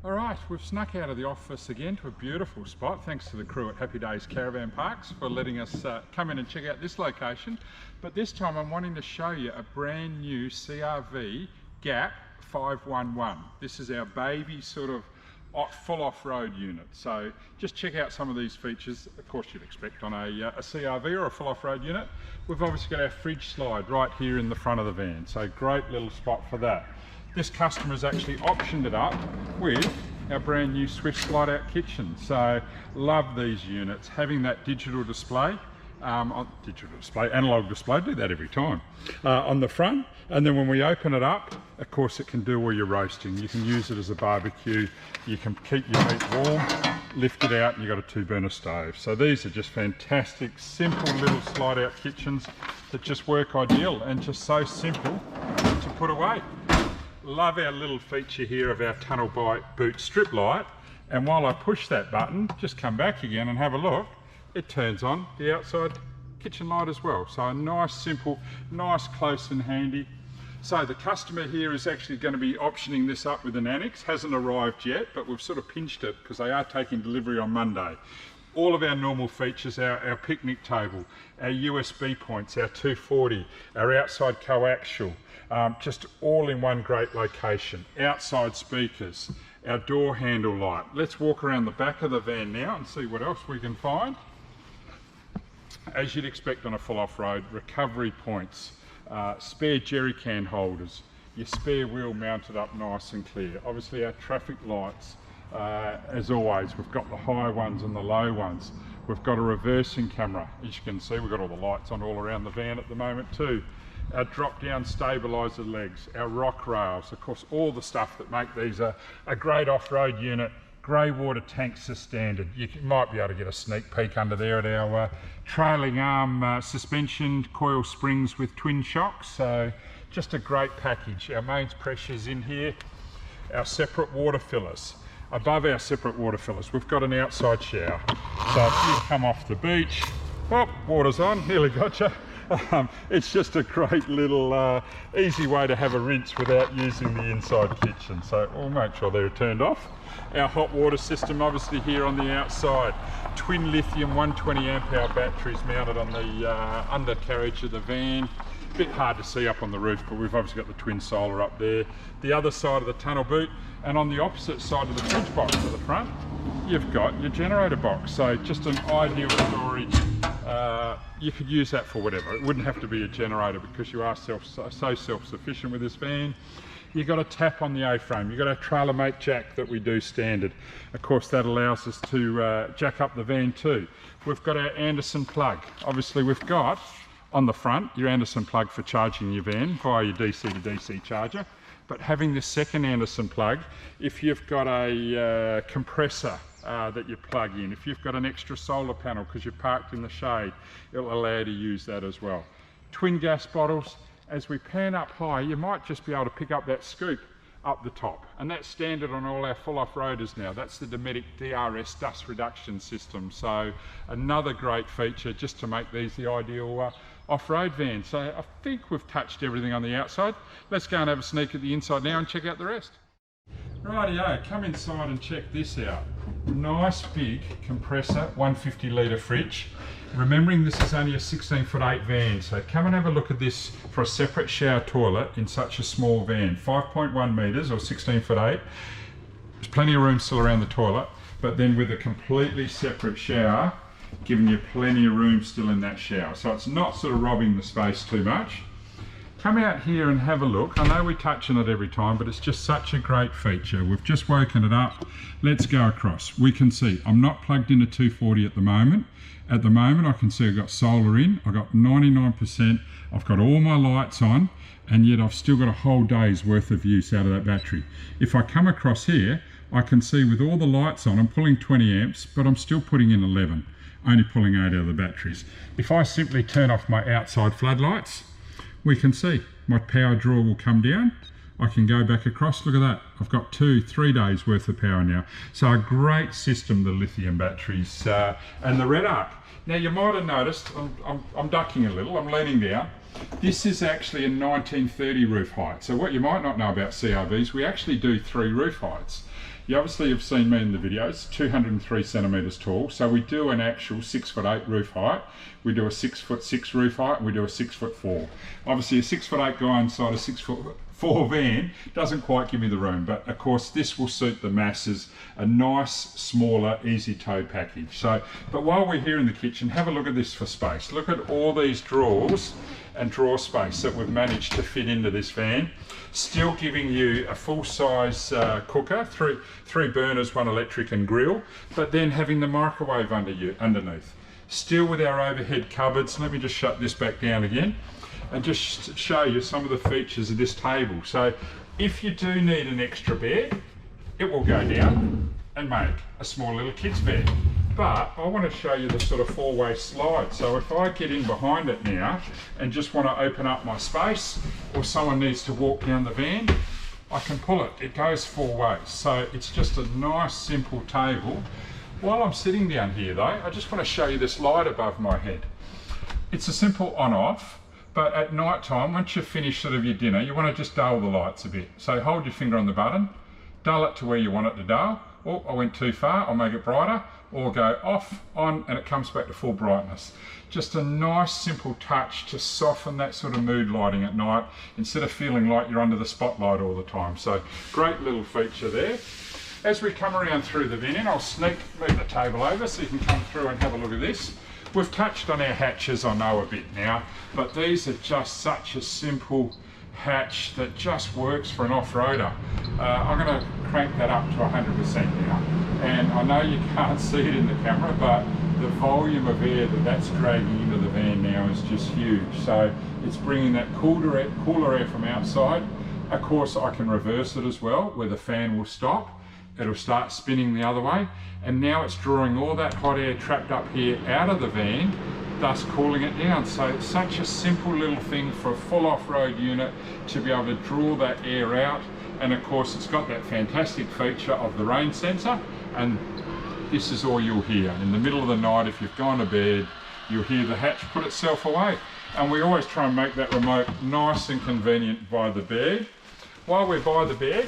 All right, we've snuck out of the office again to a beautiful spot. Thanks to the crew at Happy Days Caravan Parks for letting us come in and check out this location. But this time I'm wanting to show you a brand new CRV Gap 511. This is our baby sort of full off-road unit. So just check out some of these features. Of course you'd expect on a CRV or a full off-road unit. We've obviously got our fridge slide right here in the front of the van. So great little spot for that. This customer's actually optioned it up with our brand new Swift slide out kitchen. So love these units, having that digital display, analog display, do that every time, on the front. And then when we open it up, of course it can do all your roasting. You can use it as a barbecue, you can keep your meat warm, lift it out, and you've got a 2-burner stove. So these are just fantastic, simple little slide out kitchens that just work ideal and just so simple to put away. Love our little feature here of our tunnel boot strip light, and while I push that button, just come back again and have a look, it turns on the outside kitchen light as well. So a nice, simple, nice, close and handy. So the customer here is actually going to be optioning this up with an annex. Hasn't arrived yet, but we've sort of pinched it because they are taking delivery on Monday. All of our normal features, our picnic table, our USB points, our 240, our outside coaxial, just all in one great location. Outside speakers, our door handle light. Let's walk around the back of the van now and see what else we can find. As you'd expect on a full off-road, recovery points, spare jerry can holders, your spare wheel mounted up nice and clear. Obviously our traffic lights, as always, we've got the high ones and the low ones. We've got a reversing camera. As you can see, we've got all the lights on all around the van at the moment too. Our drop-down stabiliser legs, our rock rails, of course all the stuff that make these a great off-road unit. Grey water tanks are standard. You might be able to get a sneak peek under there at our trailing arm suspension coil springs with twin shocks. So just a great package. Our mains pressures in here, our separate water fillers. Above our separate water fillers, we've got an outside shower. So if you come off the beach, oh, water's on, nearly gotcha. It's just a great little easy way to have a rinse without using the inside kitchen. So we'll make sure they're turned off. Our hot water system obviously here on the outside. Twin lithium 120 amp hour batteries mounted on the undercarriage of the van. A bit hard to see up on the roof, but we've obviously got the twin solar up there. The other side of the tunnel boot, and on the opposite side of the fridge box at the front, you've got your generator box. So just an ideal storage. You could use that for whatever. It wouldn't have to be a generator because you are so self-sufficient with this van. You've got a tap on the A-frame. You've got our trailer mate jack that we do standard. Of course, that allows us to jack up the van too. We've got our Anderson plug. Obviously, we've got on the front your Anderson plug for charging your van via your DC to DC charger. But having this second Anderson plug, if you've got a compressor that you plug in, if you've got an extra solar panel because you're parked in the shade, it'll allow you to use that as well. Twin gas bottles. As we pan up high, you might just be able to pick up that scoop up the top, and that's standard on all our full off-roaders now. That's the Dometic DRS dust reduction system. So another great feature just to make these the ideal off-road van. So I think we've touched everything on the outside. Let's go and have a sneak at the inside now and check out the rest. Rightio, come inside and check this out. Nice big compressor, 150 litre fridge. Remembering this is only a 16'8" van, so come and have a look at this for a separate shower toilet in such a small van. 5.1 metres or 16'8". There's plenty of room still around the toilet, but then with a completely separate shower, giving you plenty of room still in that shower. So it's not sort of robbing the space too much. Come out here and have a look. I know we touch on it every time, but it's just such a great feature. We've just woken it up. Let's go across. We can see I'm not plugged in a 240 at the moment. At the moment I can see I've got solar in, I've got 99%, I've got all my lights on, and yet I've still got a whole day's worth of use out of that battery. If I come across here, I can see with all the lights on, I'm pulling 20 amps, but I'm still putting in 11, only pulling 8 out of the batteries. If I simply turn off my outside floodlights, we can see my power draw will come down. I can go back across, look at that. I've got 2-3 days worth of power now. So a great system, the lithium batteries and the red arc. Now you might have noticed, I'm ducking a little, I'm leaning down. This is actually a 1930 roof height. So what you might not know about CRVs, we actually do 3 roof heights. You obviously have seen me in the videos, 203 centimetres tall. So we do an actual 6'8" roof height. We do a 6'6" roof height, and we do a 6'4". Obviously a 6'8" guy inside a 6'4" van doesn't quite give me the room, but of course this will suit the masses, a nice, smaller, easy tow package. So, but while we're here in the kitchen, have a look at this for space. Look at all these drawers and drawer space that we've managed to fit into this van. Still giving you a full-size cooker, three burners, 1 electric and grill, but then having the microwave underneath. Still with our overhead cupboards. Let me just shut this back down again and just show you some of the features of this table. So if you do need an extra bed, it will go down and make a small little kid's bed. But I want to show you the sort of 4-way slide. So if I get in behind it now and just want to open up my space, or someone needs to walk down the van, I can pull it. It goes 4 ways. So it's just a nice, simple table. While I'm sitting down here though, I just want to show you this light above my head. It's a simple on-off, but at night time, once you've finished sort of your dinner, you want to just dull the lights a bit. So hold your finger on the button, dull it to where you want it to dull. Oh, I went too far, I'll make it brighter, or go off, on, and it comes back to full brightness. Just a nice simple touch to soften that sort of mood lighting at night, instead of feeling like you're under the spotlight all the time. So great little feature there. As we come around through the van, I'll move the table over so you can come through and have a look at this. We've touched on our hatches, I know, a bit now, but these are just such a simple hatch that just works for an off-roader. I'm going to crank that up to 100% now, and I know you can't see it in the camera, but the volume of air that's dragging into the van now is just huge. So it's bringing that cooler air from outside. Of course I can reverse it as well, where the fan will stop, it'll start spinning the other way, and now it's drawing all that hot air trapped up here out of the van, thus cooling it down. So it's such a simple little thing for a full off-road unit to be able to draw that air out. And of course it's got that fantastic feature of the rain sensor, and this is all you'll hear. In the middle of the night, if you've gone to bed, you'll hear the hatch put itself away. And we always try and make that remote nice and convenient by the bed. While we're by the bed,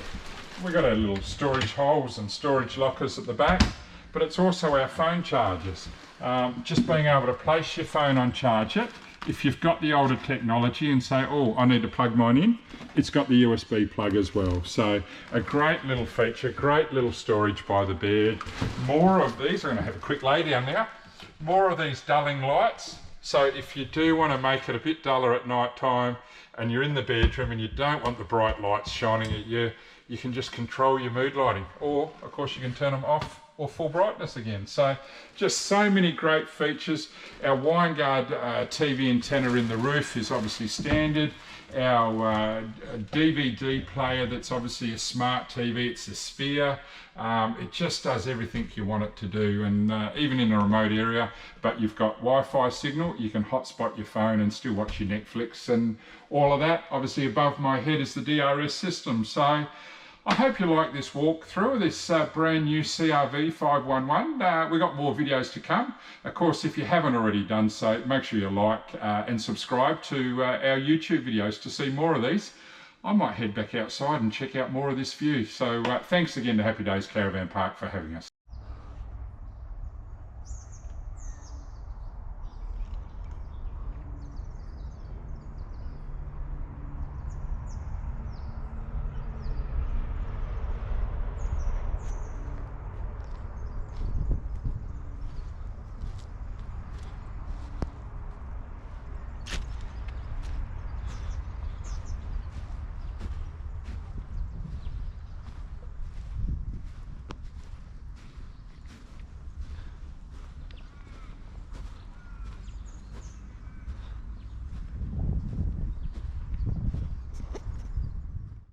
we've got our little storage holes and storage lockers at the back, but it's also our phone chargers. Just being able to place your phone on charge it. If you've got the older technology and say, oh, I need to plug mine in, it's got the USB plug as well. So a great little feature, great little storage by the bed. More of these, I'm going to have a quick lay down now. More of these dulling lights. So if you do want to make it a bit duller at night time and you're in the bedroom and you don't want the bright lights shining at you, you can just control your mood lighting, or of course you can turn them off or full brightness again. So just so many great features. Our Winegard TV antenna in the roof is obviously standard. Our DVD player, that's obviously a smart TV, it's a Sphere. It just does everything you want it to do, and even in a remote area, but you've got Wi-Fi signal, you can hotspot your phone and still watch your Netflix and all of that. Obviously above my head is the DRS system. So I hope you like this walkthrough of this brand new CRV 511. We've got more videos to come. Of course, if you haven't already done so, make sure you like and subscribe to our YouTube videos to see more of these. I might head back outside and check out more of this view. So thanks again to Happy Days Caravan Park for having us.